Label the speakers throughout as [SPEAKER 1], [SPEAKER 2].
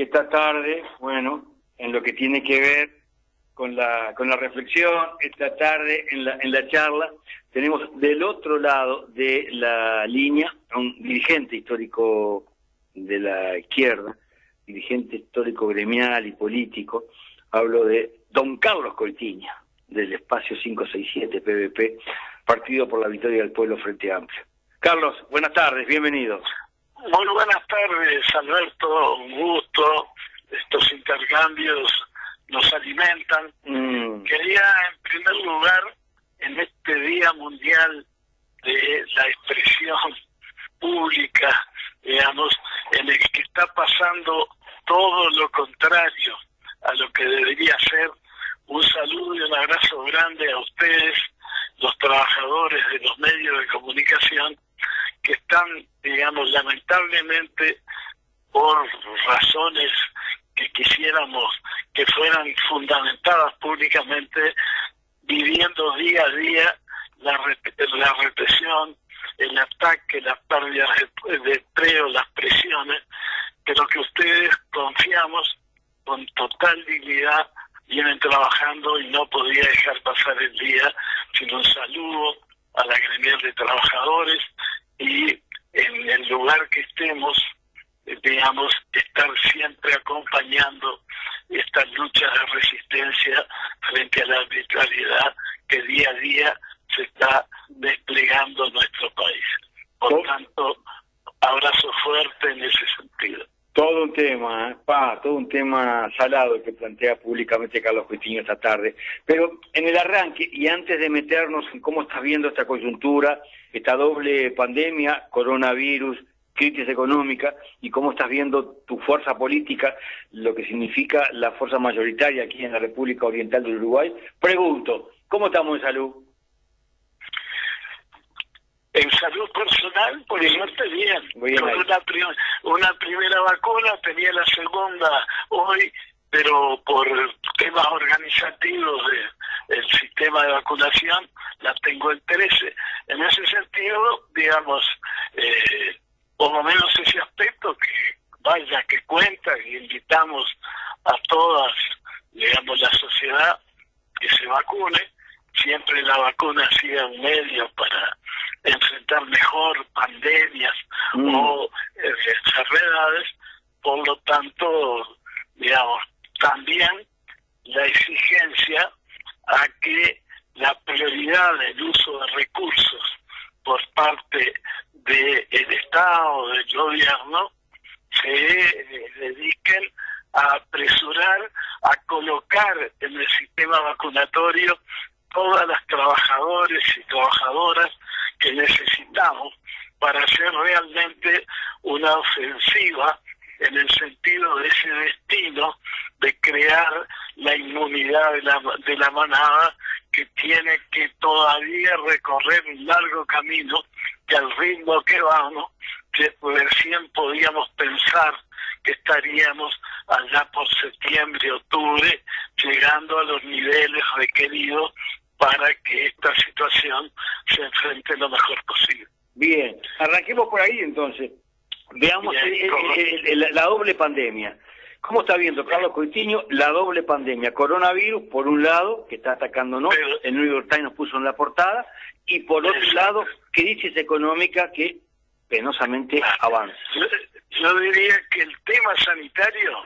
[SPEAKER 1] Y esta tarde, bueno, en lo que tiene que ver con la reflexión, esta tarde en la charla, tenemos del otro lado de la línea a un dirigente histórico de la izquierda, dirigente histórico gremial y político. Hablo de don Carlos Coitiño, del Espacio 567 PVP, Partido por la Victoria del Pueblo Frente Amplio. Carlos, buenas tardes, bienvenido.
[SPEAKER 2] Muy buenas tardes, Alberto, un gusto. Estos intercambios nos alimentan. Quería, en primer lugar, en este Día Mundial de la Expresión Pública, digamos, en el que está pasando todo lo contrario a lo que debería ser, un saludo y un abrazo grande a ustedes, los trabajadores de los medios de comunicación, que están, digamos, lamentablemente, por razones que quisiéramos que fueran fundamentadas públicamente, viviendo día a día la represión, el ataque, las pérdidas de empleo, las presiones, pero que ustedes, confiamos, con total dignidad vienen trabajando, y no podía dejar pasar el día sin un saludo a la gremial de trabajadores, y en el lugar que estemos, digamos, estar siempre acompañando estas luchas de resistencia frente a la arbitrariedad que día a día se está desplegando en nuestro país. Por tanto, abrazo fuerte en ese sentido.
[SPEAKER 1] Todo un tema, todo un tema salado que plantea públicamente Carlos Coitiño esta tarde. Pero en el arranque, y antes de meternos en cómo estás viendo esta coyuntura, esta doble pandemia, coronavirus, crisis económica, y cómo estás viendo tu fuerza política, lo que significa la fuerza mayoritaria aquí en la República Oriental del Uruguay, pregunto, ¿cómo estamos en salud?
[SPEAKER 2] En salud personal, por suerte, bien. Con una primera vacuna, tenía la segunda hoy, pero por temas organizativos del sistema de vacunación, la tengo el 13. En ese sentido, digamos, por lo menos ese aspecto que cuenta, y invitamos a todas, digamos, la sociedad que se vacune. Siempre la vacuna ha sido un medio para enfrentar mejor pandemias o enfermedades. Por lo tanto, digamos, también la exigencia a que la prioridad del uso de recursos por parte del Estado, del gobierno, se dediquen a apresurar, a colocar en el sistema vacunatorio todas las trabajadores y trabajadoras que necesitamos para hacer realmente una ofensiva en el sentido de ese destino de crear la inmunidad de la manada, que tiene que todavía recorrer un largo camino, que al ritmo que vamos, que recién podíamos pensar que estaríamos allá por septiembre, octubre, llegando a los niveles requeridos para que esta situación se enfrente lo mejor posible.
[SPEAKER 1] Bien, arranquemos por ahí entonces. Veamos la doble pandemia. ¿Cómo está viendo Carlos Coitiño la doble pandemia? Coronavirus, por un lado, que está atacándonos, el New York Times nos puso en la portada, y por otro lado, crisis económica que penosamente avanza.
[SPEAKER 2] Yo diría que el tema sanitario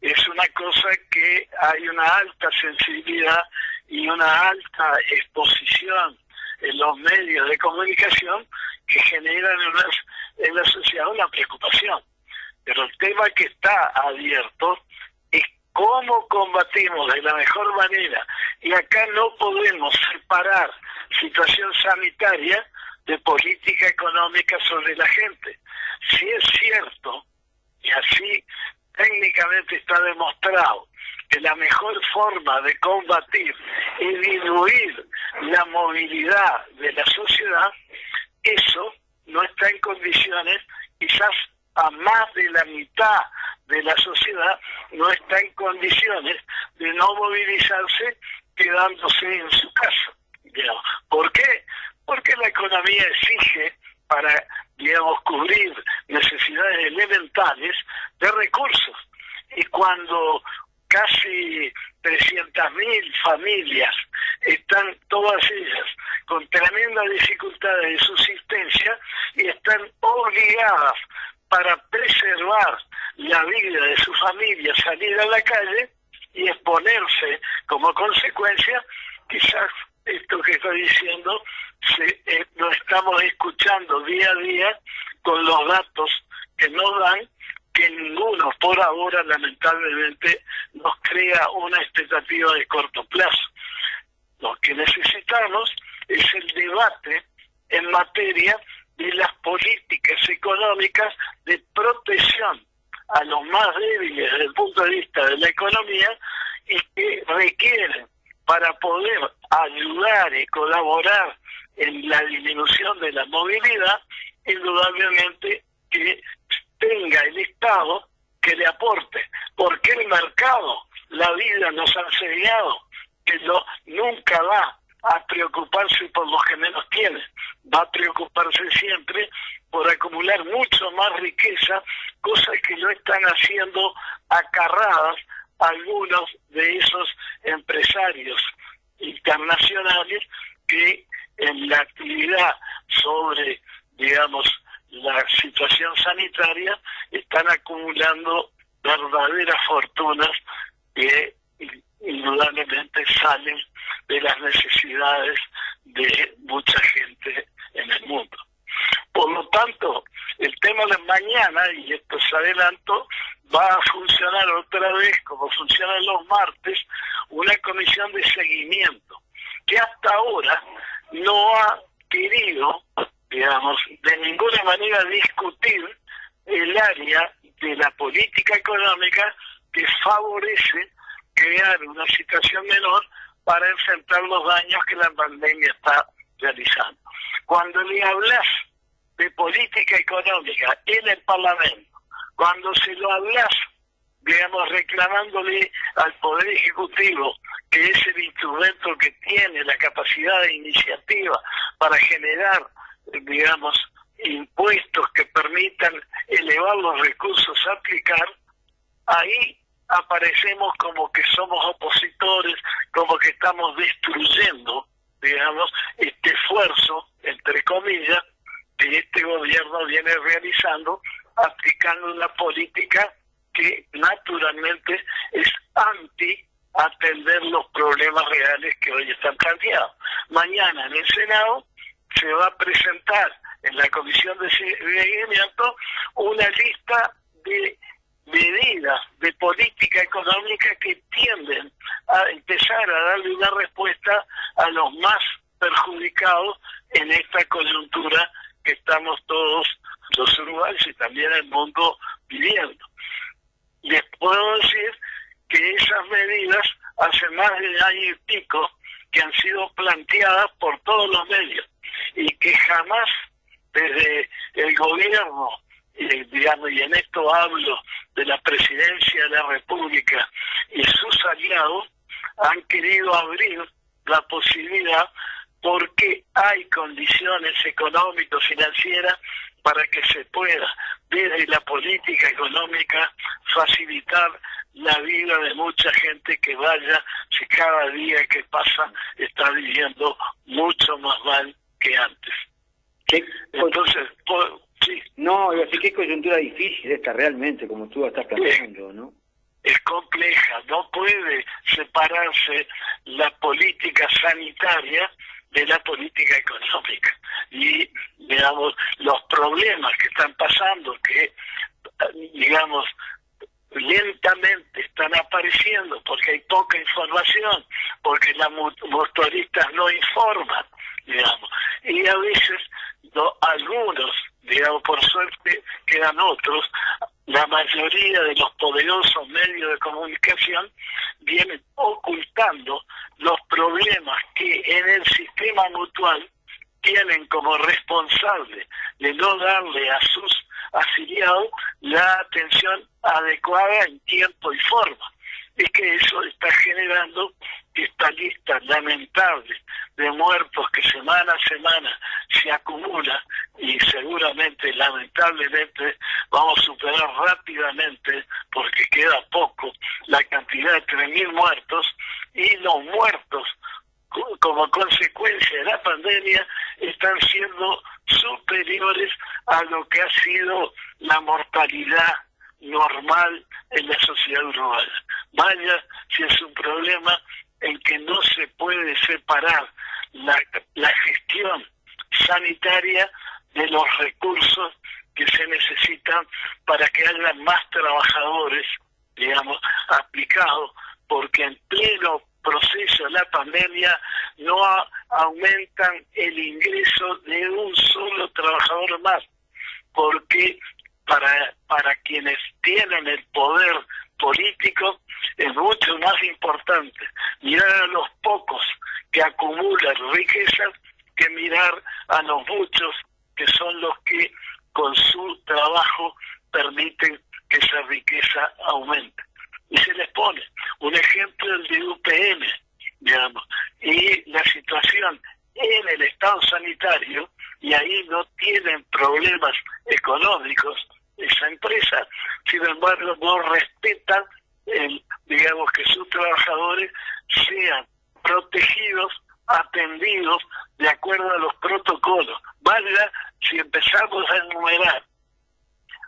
[SPEAKER 2] es una cosa que hay una alta sensibilidad y una alta exposición en los medios de comunicación que generan en la sociedad una preocupación. Pero el tema que está abierto es cómo combatimos de la mejor manera, y acá no podemos separar situación sanitaria de política económica sobre la gente. Si es cierto, y así técnicamente está demostrado, que la mejor forma de combatir y disminuir la movilidad de la sociedad, eso no está en condiciones, quizás a más de la mitad de la sociedad no está en condiciones de no movilizarse quedándose en su casa. Digamos. ¿Por qué? Porque la economía exige, para, digamos, cubrir necesidades elementales de recursos. cuando casi 300.000 familias están todas ellas con tremendas dificultades de subsistencia y están obligadas para preservar la vida de su familia, salir a la calle y exponerse como consecuencia. Quizás esto que estoy diciendo lo estamos escuchando día a día con los datos que nos dan, que ninguno por ahora lamentablemente nos crea una expectativa de corto plazo. Lo que necesitamos es el debate en materia de las políticas económicas de protección a los más débiles desde el punto de vista de la economía y que requieren, para poder ayudar y colaborar en la disminución de la movilidad, indudablemente que tenga el Estado que le aporte, porque el mercado, la vida nos ha enseñado que nunca va a preocuparse por los que menos tienen, va a preocuparse siempre por acumular mucho más riqueza, cosas que lo están haciendo acarradas algunos de esos empresarios internacionales que en la actividad sobre, digamos, la situación sanitaria están acumulando verdaderas fortunas que indudablemente salen de las necesidades de mucha gente en el mundo. Por lo tanto, el tema de mañana, y esto es adelanto, va a funcionar otra vez como funciona los martes, una comisión de seguimiento que hasta ahora no ha querido, digamos, de ninguna manera discutir el área de la política económica que favorece crear una situación menor para enfrentar los daños que la pandemia está realizando. Cuando le hablas de política económica en el Parlamento, cuando se lo hablas, digamos, reclamándole al Poder Ejecutivo, que es el instrumento que tiene la capacidad de iniciativa para generar, digamos, impuestos que permitan elevar los recursos a aplicar, ahí aparecemos como que somos opositores, como que estamos destruyendo, digamos, este esfuerzo, entre comillas, que este gobierno viene realizando, aplicando una política que naturalmente es anti atender los problemas reales que hoy están planteados. Mañana en el Senado se va a presentar en la Comisión de Seguimiento una lista de medidas de política económica que tienden a empezar a darle una respuesta a los más perjudicados en esta coyuntura que estamos todos los uruguayos y también el mundo viviendo. Les puedo decir que esas medidas hace más de año y pico que han sido planteadas por todos los medios y que jamás desde el gobierno, digamos, y en esto hablo de la Presidencia de la República y sus aliados, han querido abrir la posibilidad porque hay condiciones económico-financieras para que se pueda, desde la política económica, facilitar la vida de mucha gente que vaya, si cada día que pasa está viviendo mucho más mal que antes. Entonces, sí.
[SPEAKER 1] No, así que coyuntura difícil esta realmente, como tú estás planteando, ¿no?
[SPEAKER 2] Es compleja, no puede separarse la política sanitaria de la política económica. Y, digamos, los problemas que están pasando, que, digamos, lentamente están apareciendo porque hay poca información, porque las motoristas no informan, digamos, y a veces algunos, digamos, por suerte quedan otros, la mayoría de los poderosos medios de comunicación vienen ocultando los problemas que en el sistema mutual tienen como responsable de no darle a sus afiliados la atención adecuada en tiempo y forma. Es que eso está generando esta lista lamentable de muertos que semana a semana se acumula y seguramente, lamentablemente, vamos a superar rápidamente, porque queda poco, la cantidad de 3.000 muertos, y los muertos como consecuencia de la pandemia están siendo superiores a lo que ha sido la mortalidad normal en la sociedad urbana. Vaya si es un problema en que no se puede separar la gestión sanitaria de los recursos que se necesitan para que haya más trabajadores, digamos, aplicados, porque en pleno proceso de la pandemia no aumentan el ingreso de un solo trabajador más, porque para quienes tienen el poder político es mucho más importante mirar a los pocos que acumulan riquezas que mirar a los muchos que son los que con su trabajo permiten que esa riqueza aumente. Y se les pone un ejemplo el de UPM, digamos, y la situación en el estado sanitario, y ahí no tienen problemas económicos esa empresa, sin embargo no respetan digamos, que sus trabajadores sean protegidos, atendidos de acuerdo a los protocolos. Valga si empezamos a enumerar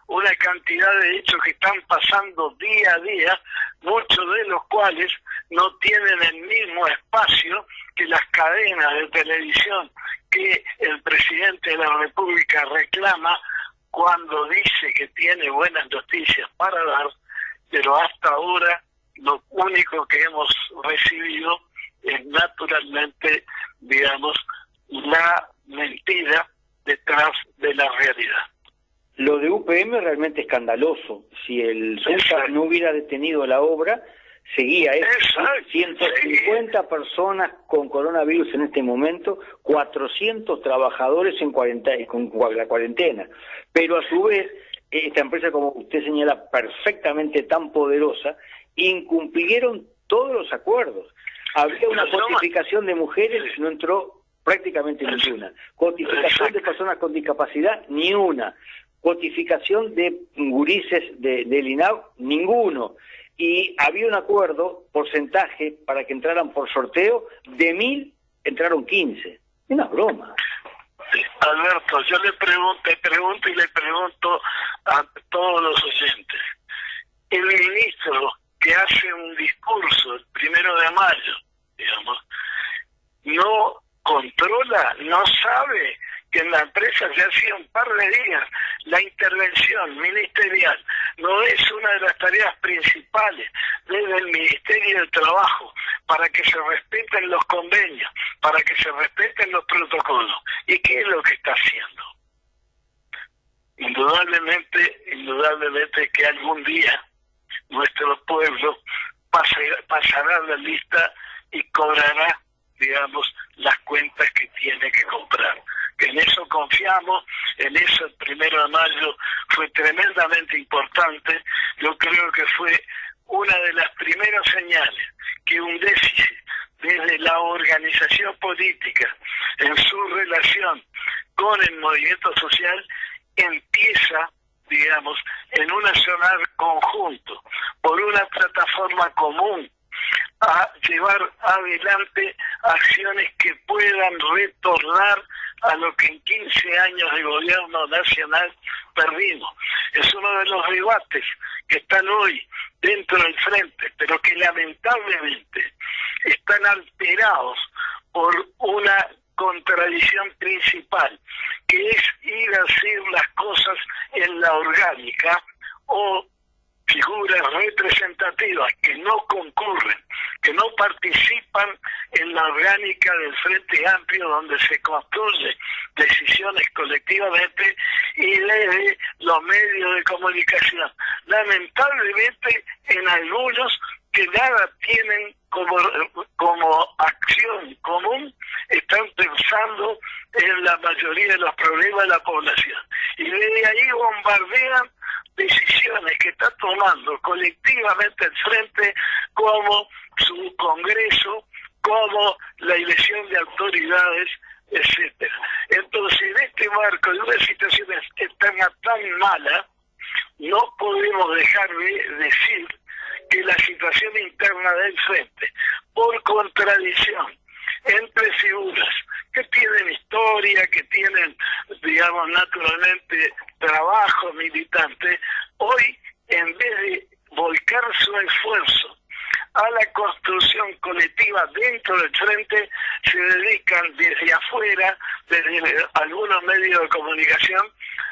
[SPEAKER 2] una cantidad de hechos que están pasando día a día, muchos de los cuales no tienen el mismo espacio que las cadenas de televisión que el presidente de la República reclama cuando dice que tiene buenas noticias para dar, pero hasta ahora lo único que hemos recibido es naturalmente, digamos, la mentira detrás de la realidad.
[SPEAKER 1] Lo de UPM es realmente escandaloso. Si el SUNSA no hubiera detenido la obra, seguía eso. 150 personas con coronavirus en este momento, 400 trabajadores con la cuarentena. Pero a su vez, esta empresa, como usted señala, perfectamente tan poderosa, incumplieron todos los acuerdos. Había una cotificación de mujeres, no entró prácticamente ninguna. Cotificación de personas con discapacidad, ni una. Cotificación de gurises del INAV, ninguno. Y había un acuerdo, porcentaje, para que entraran por sorteo, de 1.000 entraron 15. Una broma.
[SPEAKER 2] Alberto, yo te pregunto y le pregunto a todos los oyentes. El ministro que hace un discurso el 1 de mayo, digamos, no controla, no sabe que en la empresa ya hacía un par de días la intervención ministerial no es una de las tareas principales desde el Ministerio del Trabajo para que se respeten los convenios, para que se respeten los protocolos. ¿Y qué es lo que está haciendo? Indudablemente que algún día nuestro pueblo pasará la lista y cobrará, digamos, las cuentas que tiene que comprar. En eso confiamos, en eso el 1 de mayo fue tremendamente importante. Yo creo que fue una de las primeras señales que un déficit desde la organización política en su relación con el movimiento social empieza, digamos, en un accionar conjunto, por una plataforma común, a llevar adelante acciones que puedan retornar a lo que en 15 años de gobierno nacional perdimos. Es uno de los debates que están hoy dentro del frente, pero que lamentablemente están alterados por una contradicción principal, que es ir a hacer las cosas en la orgánica o figuras representativas que no concurren, que no participan en la orgánica del Frente Amplio donde se construyen decisiones colectivamente y desde los medios de comunicación. Lamentablemente en algunos que nada tienen como acción común, están pensando en la mayoría de los problemas de la población. Y desde ahí bombardean decisiones que está tomando colectivamente el Frente, como su Congreso, como la elección de autoridades, etcétera. Entonces, en este marco de una situación externa tan mala, no podemos dejar de decir que la situación interna del Frente, por contradicción entre figuras que tienen historia, que tienen, digamos, naturalmente trabajo militante, hoy, en vez de volcar su esfuerzo a la construcción colectiva dentro del Frente, se dedican desde afuera, desde algunos medios de comunicación,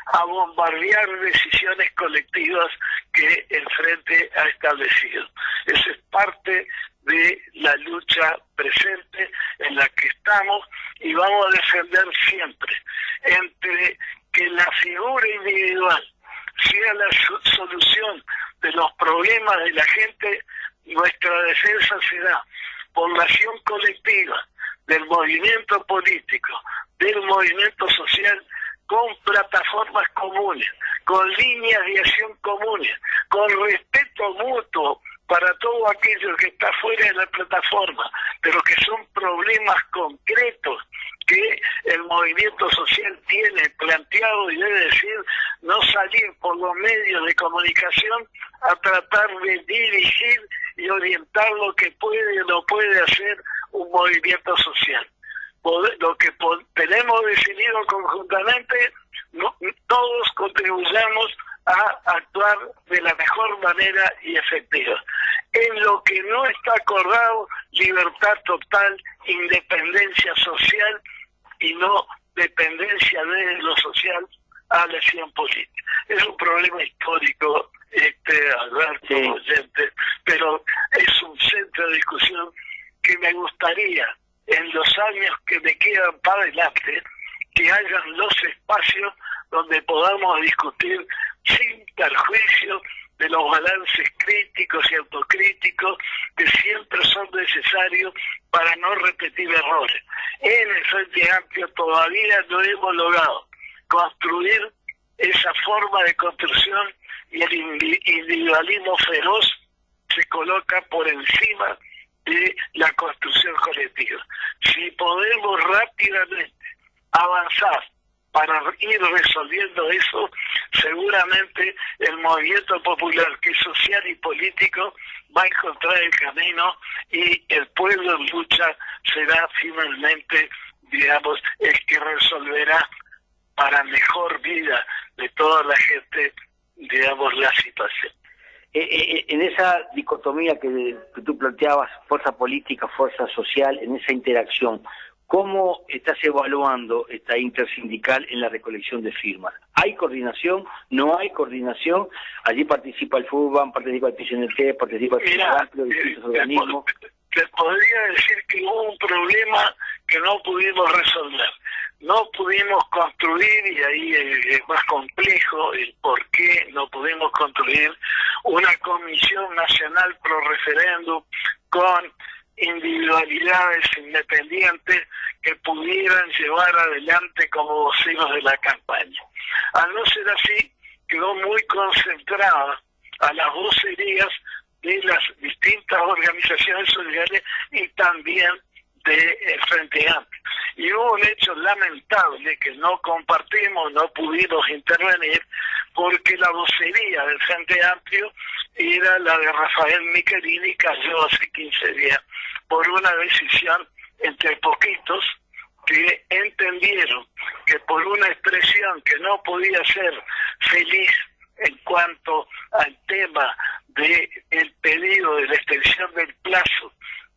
[SPEAKER 2] a bombardear decisiones colectivas que el Frente ha establecido. Eso es parte de la lucha presente en la que estamos y vamos a defender siempre entre que la figura individual sea la solución de los problemas de la gente. Nuestra defensa será por la acción colectiva del movimiento político, del movimiento social, con plataformas comunes, con líneas de acción comunes, con respeto mutuo para todo aquello que está fuera de la plataforma, pero que son problemas concretos que el movimiento social tiene planteado, y debe decir, no salir por los medios de comunicación a tratar de dirigir y orientar lo que puede o no puede hacer un movimiento social. Lo que tenemos decidido conjuntamente, todos contribuyamos a actuar de la mejor manera y efectiva. En lo que no está acordado, libertad total, independencia social y no dependencia de lo social a la acción política. Es un problema histórico, Alberto, oyente, pero es un centro de discusión que me gustaría, en los años que me quedan para adelante, que hayan los espacios donde podamos discutir sin perjuicio de los balances críticos y autocríticos que siempre son necesarios para no repetir errores. En el Frente Amplio todavía no hemos logrado construir esa forma de construcción y el individualismo feroz se coloca por encima de la construcción colectiva. Si podemos rápidamente avanzar para ir resolviendo eso, seguramente el movimiento popular, que es social y político, va a encontrar el camino y el pueblo en lucha será finalmente, digamos, el que resolverá para mejor vida de toda la gente, digamos, la situación.
[SPEAKER 1] En esa dicotomía que tú planteabas, fuerza política, fuerza social, en esa interacción, ¿cómo estás evaluando esta intersindical en la recolección de firmas? ¿Hay coordinación? ¿No hay coordinación? Allí participa el FUBAN, participa el PCNT, participa el Frente, distintos organismos.
[SPEAKER 2] Te podría decir que hubo un problema que no pudimos resolver. No pudimos construir, y ahí es más complejo el por qué no pudimos construir una comisión nacional pro referéndum con individualidades independientes que pudieran llevar adelante como voceros de la campaña. Al no ser así, quedó muy concentrada a las vocerías de las distintas organizaciones sociales y también del Frente Amplio. Y hubo un hecho lamentable que no compartimos, no pudimos intervenir, porque la vocería del Frente Amplio era la de Rafael Michelini, cayó hace 15 días por una decisión entre poquitos que entendieron que por una expresión que no podía ser feliz en cuanto al tema del pedido de la extensión del plazo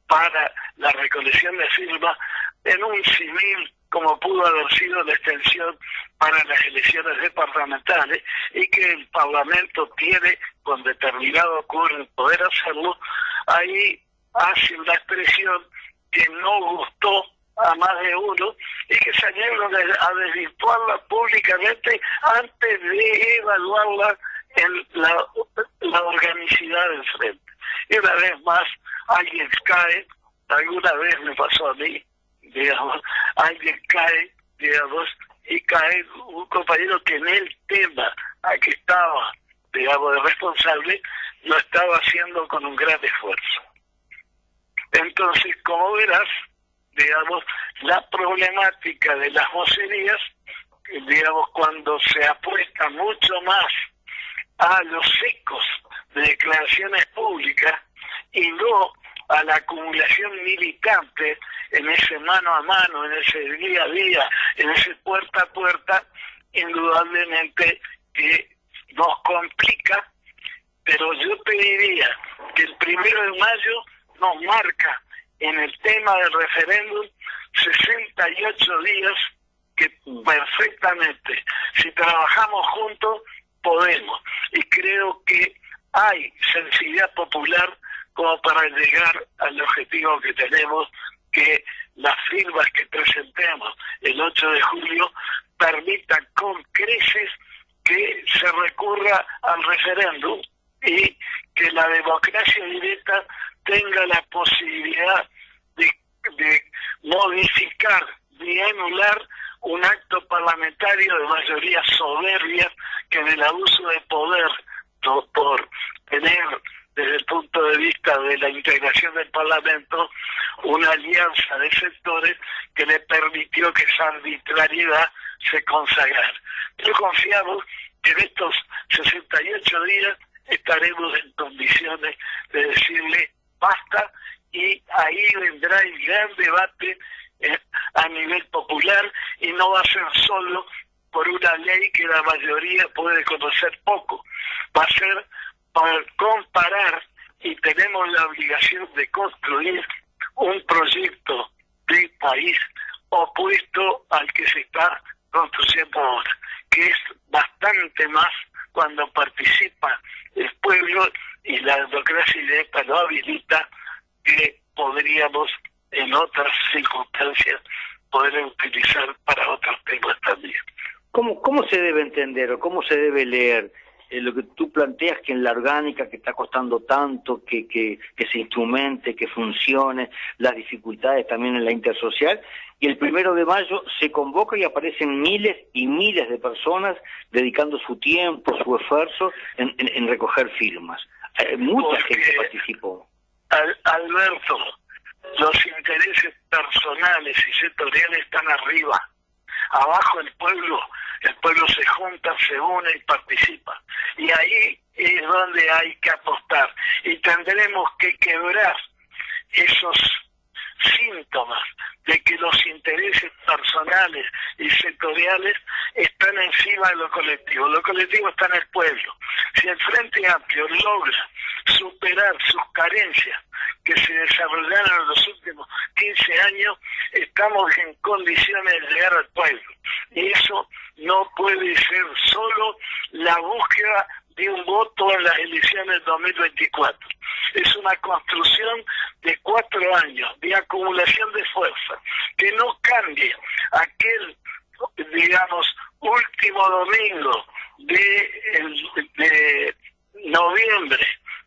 [SPEAKER 2] para la recolección de firmas, en un civil como pudo haber sido la extensión para las elecciones departamentales, y que el Parlamento tiene con determinado acuerdo poder hacerlo, ahí hace una expresión que no gustó a más de uno y que salieron a desvirtuarla públicamente antes de evaluarla en la organicidad del Frente. Y una vez más alguien cae, alguna vez me pasó a mí, digamos, alguien cae, digamos, y cae un compañero que en el tema a que estaba, digamos, de responsable, lo estaba haciendo con un gran esfuerzo. Entonces, como verás, la problemática de las vocerías, digamos, cuando se apuesta mucho más a los ecos de declaraciones públicas y no a la acumulación militante en ese mano a mano, en ese día a día, en ese puerta a puerta, indudablemente que nos complica. Pero yo te diría que el 1 de mayo nos marca en el tema del referéndum 68 días que perfectamente, si trabajamos juntos, podemos. Y creo que hay sensibilidad popular como para llegar al objetivo que tenemos, que las firmas que presentemos el 8 de julio permitan con creces que se recurra al referéndum y que la democracia directa tenga la posibilidad de modificar, de anular un acto parlamentario de mayoría soberbia que en el abuso de poder por tener desde el punto de vista de la integración del Parlamento una alianza de sectores que le permitió que esa arbitrariedad se consagrara. Yo confiamos que en estos 68 días estaremos en condiciones de decirle basta, y ahí vendrá el gran debate a nivel popular, y no va a ser solo por una ley que la mayoría puede conocer poco, va a ser para comparar, y tenemos la obligación de construir un proyecto de país opuesto al que se está construyendo ahora, que es bastante más cuando participa el pueblo y la democracia directa lo habilita, que podríamos en otras circunstancias poder utilizar para otros temas también.
[SPEAKER 1] ¿Cómo se debe entender o cómo se debe leer lo que tú planteas, que en la orgánica que está costando tanto que se instrumente, que funcione, las dificultades también en la intersocial, y el 1 de mayo se convoca y aparecen miles y miles de personas dedicando su tiempo, su esfuerzo en recoger firmas? Mucha gente participó.
[SPEAKER 2] Alberto, los intereses personales y sectoriales están arriba. Abajo el pueblo se junta, se une y participa. Y ahí es donde hay que apostar. Y tendremos que quebrar esos síntomas de que los intereses personales y sectoriales están encima de lo colectivo. Lo colectivo está en el pueblo. Si el Frente Amplio logra superar sus carencias que se desarrollaron en los últimos 15 años, estamos en condiciones de llegar al pueblo. Y eso no puede ser solo la búsqueda de un voto en las elecciones del 2024. Es una construcción de 4 años de acumulación de fuerza, que no cambie aquel, digamos, último domingo de noviembre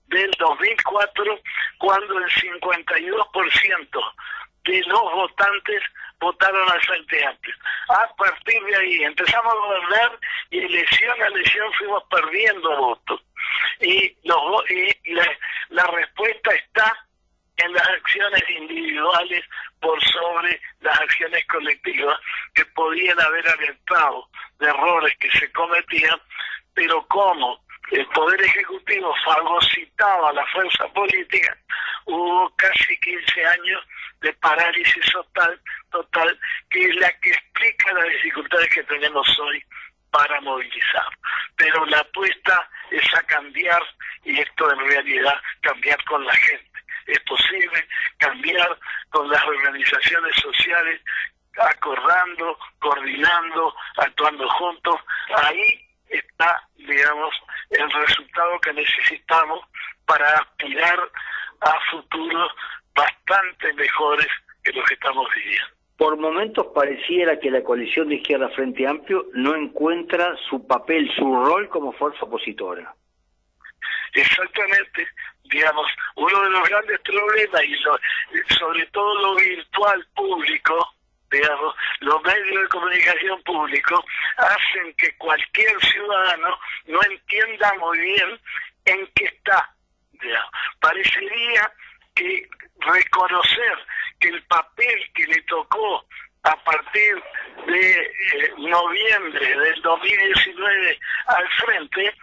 [SPEAKER 2] del 2004, cuando el 52% de los votantes votaron al Frente Amplio. A partir de ahí empezamos a gobernar y elección a elección fuimos perdiendo votos. Y la respuesta está en las acciones individuales por sobre las acciones colectivas, que podían haber alentado de errores que se cometían, pero como el Poder Ejecutivo fagocitaba la fuerza política, hubo casi 15 años de parálisis total, que es la que explica las dificultades que tenemos hoy para movilizar. Pero la apuesta es a cambiar, y esto en realidad cambiar con la gente. Es posible cambiar con las organizaciones sociales, acordando, coordinando, actuando juntos. Ahí está, digamos, el resultado que necesitamos para aspirar a futuros bastante mejores que los que estamos viviendo.
[SPEAKER 1] Por momentos pareciera que la coalición de izquierda Frente Amplio no encuentra su papel, su rol como fuerza opositora.
[SPEAKER 2] Exactamente, digamos, uno de los grandes problemas, y sobre todo lo virtual público, digamos, los medios de comunicación públicos hacen que cualquier ciudadano no entienda muy bien en qué está. Digamos. Parecería que reconocer que el papel que le tocó a partir de noviembre del 2019 al frente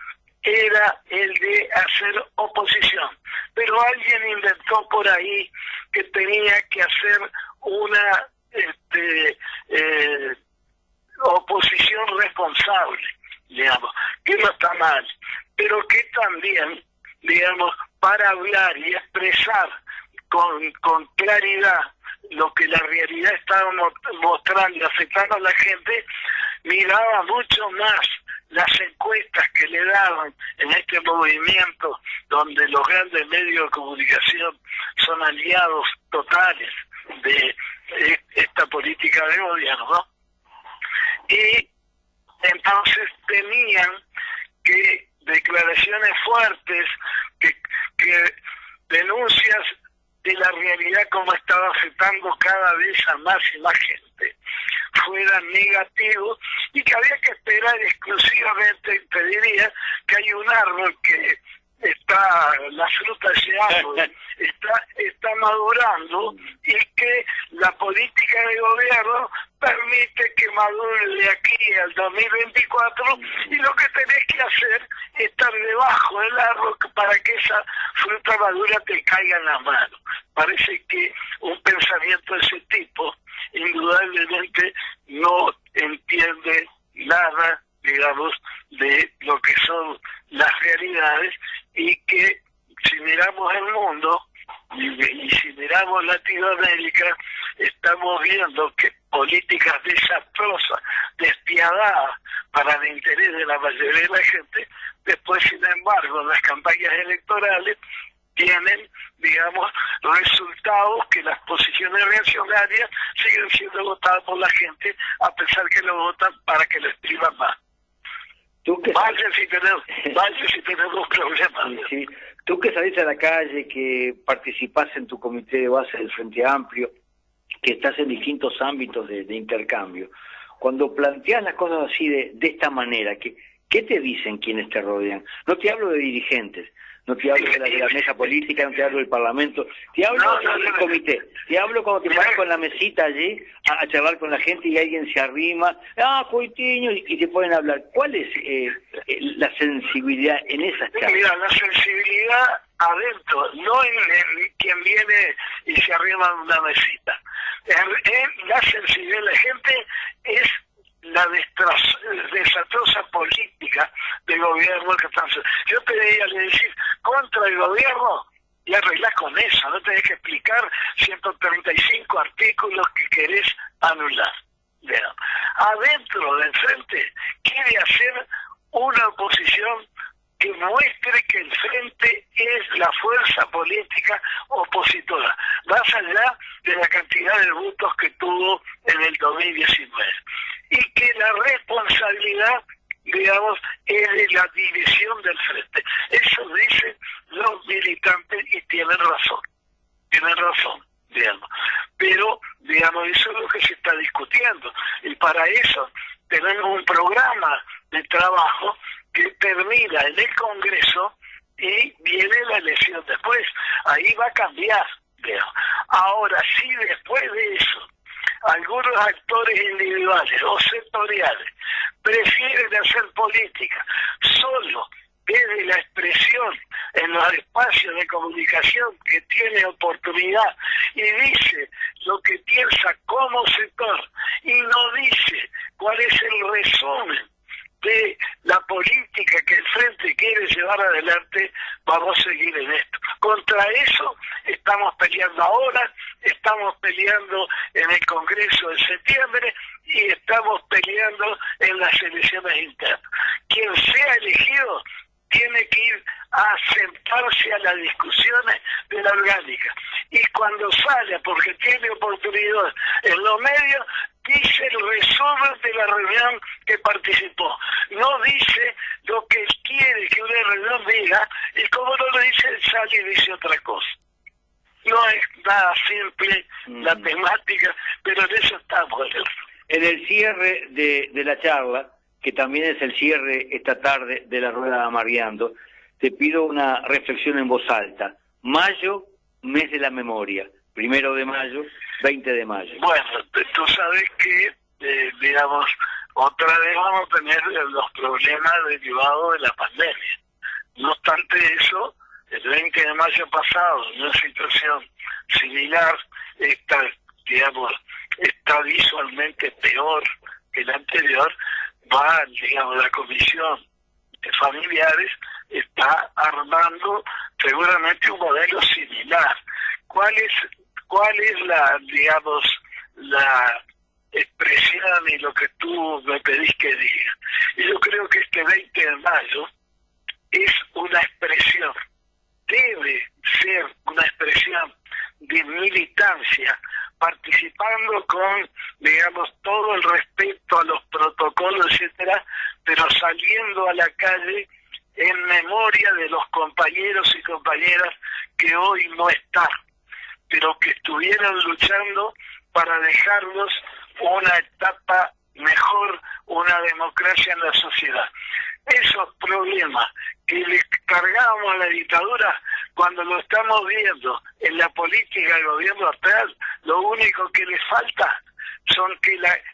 [SPEAKER 2] era el de hacer oposición. Pero alguien inventó por ahí que tenía que hacer una oposición responsable, digamos, que no está mal, pero que también, digamos, para hablar y expresar con claridad lo que la realidad estaba mostrando y afectando a la gente, miraba mucho más las encuestas que le daban en este movimiento donde los grandes medios de comunicación son aliados totales de esta política de gobierno, ¿no? Y entonces tenían que declaraciones fuertes, que denuncias de la realidad como estaba afectando cada vez a más y más gente fueran negativos, y que había que esperar exclusivamente, te diría, que hay un árbol que está, la fruta de ese árbol está madurando, y que la política de gobierno permite que madure de aquí al 2024, y lo que tenés que hacer es estar debajo del árbol para que esa fruta madura te caiga en la mano. Parece que un pensamiento de ese tipo indudablemente no entiende nada, digamos, de lo que son las realidades, y que si miramos el mundo y si miramos Latinoamérica, estamos viendo que políticas desastrosas, despiadadas para el interés de la mayoría de la gente, después, sin embargo, las campañas electorales tienen, digamos, resultados que las posiciones reaccionarias siguen siendo votadas por la gente, a pesar que lo votan para que lo expriman más. Vaya si tenemos problemas.
[SPEAKER 1] Sí. Tú que salís a la calle, que participás en tu comité de base del Frente Amplio, que estás en distintos ámbitos de intercambio, cuando planteas las cosas así de esta manera, ¿qué te dicen quienes te rodean? No te hablo de dirigentes, no te hablo de la mesa política, no te hablo del Parlamento, te hablo del comité, te hablo cuando te pones con la mesita allí a charlar con la gente y alguien se arrima, Coitiño, y te pueden hablar. ¿Cuál es la sensibilidad en esas charlas?
[SPEAKER 2] Mira, la sensibilidad adentro, no en quien viene y se arrima en una mesita. En la sensibilidad de la gente es la desastrosa política de gobierno que están. Yo te diría decir contra el gobierno y arreglar con eso, no tenés que explicar 135 artículos que querés anular. Bien. Adentro del frente quiere hacer una oposición que muestre que el frente es la fuerza política opositora, más allá de la cantidad de votos que tuvo en el 2019. Y que la responsabilidad, digamos, es de la división del frente. Eso dicen los militantes y tienen razón, digamos. Pero, digamos, eso es lo que se está discutiendo. Y para eso tenemos un programa de trabajo que termina en el Congreso y viene la elección después. Ahí va a cambiar, digamos. Ahora, si después de eso algunos actores individuales o sectoriales prefieren hacer política solo desde la expresión en los espacios de comunicación que tiene oportunidad y dice lo que piensa como sector y no dice cuál es el resumen de la política que el Frente quiere llevar adelante, vamos a seguir en esto. Contra eso estamos peleando ahora, estamos peleando en el Congreso de septiembre y estamos peleando en las elecciones internas. Quien sea elegido tiene que ir a sentarse a las discusiones de la orgánica. Y cuando sale, porque tiene oportunidad en los medios, dice el resumen de la reunión que participó. No dice lo que quiere que una reunión diga, y como no lo dice, sale y dice otra cosa. No es nada simple la temática, pero en eso estamos.
[SPEAKER 1] En el cierre de la charla, que también es el cierre esta tarde de la rueda Mareando, te pido una reflexión en voz alta. Mayo, mes de la memoria. 1 de mayo, 20 de mayo.
[SPEAKER 2] Bueno, tú sabes que, digamos, otra vez vamos a tener los problemas derivados de la pandemia. No obstante eso, el 20 de mayo pasado, en una situación similar, está visualmente peor que la anterior, la comisión de familiares está armando seguramente un modelo similar. ¿Cuál es la expresión y lo que tú me pedís que diga? Y yo creo que este 20 de mayo es una expresión, debe ser una expresión de militancia, participando con, todo el respeto a los protocolos, etcétera, pero saliendo a la calle en memoria de los compañeros y compañeras que hoy no están, pero que estuvieron luchando para dejarnos una etapa mejor, una democracia en la sociedad. Esos problemas que les cargábamos a la dictadura, cuando lo estamos viendo en la política del gobierno actual, lo único que les falta son que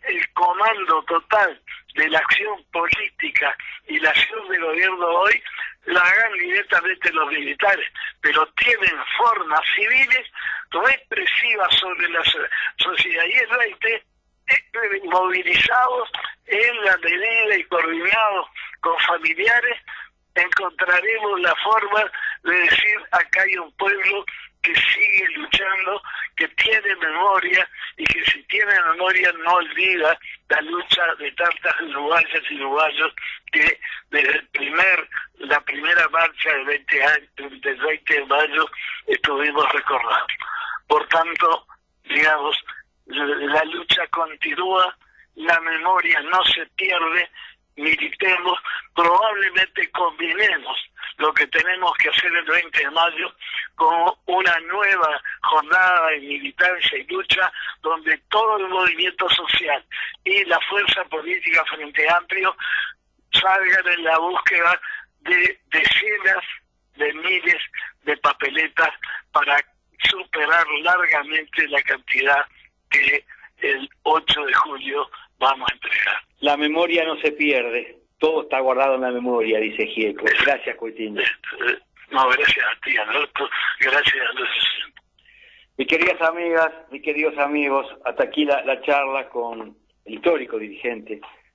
[SPEAKER 2] el comando total de la acción política y la acción del gobierno hoy la hagan directamente los militares, pero tienen formas civiles represivas sobre la sociedad, y es movilizados en la medida y coordinados con familiares, encontraremos la forma de decir: acá hay un pueblo que sigue luchando, que tiene memoria, y que si tiene memoria no olvida la lucha de tantas uruguayas y uruguayos que desde la primera marcha del 20 de mayo estuvimos recordando. Por tanto, la lucha continúa, la memoria no se pierde, militemos, probablemente combinemos lo que tenemos que hacer el 20 de mayo con una nueva jornada de militancia y lucha, donde todo el movimiento social y la fuerza política Frente Amplio salgan en la búsqueda de decenas de miles de papeletas para superar largamente la cantidad que el 8 de julio vamos a entregar.
[SPEAKER 1] La memoria no se pierde, todo está guardado en la memoria, dice Gieco. Gracias, Coitiño.
[SPEAKER 2] No, gracias a ti, Alberto, gracias a los...
[SPEAKER 1] Mis queridas amigas, mis queridos amigos, hasta aquí la charla con el histórico dirigente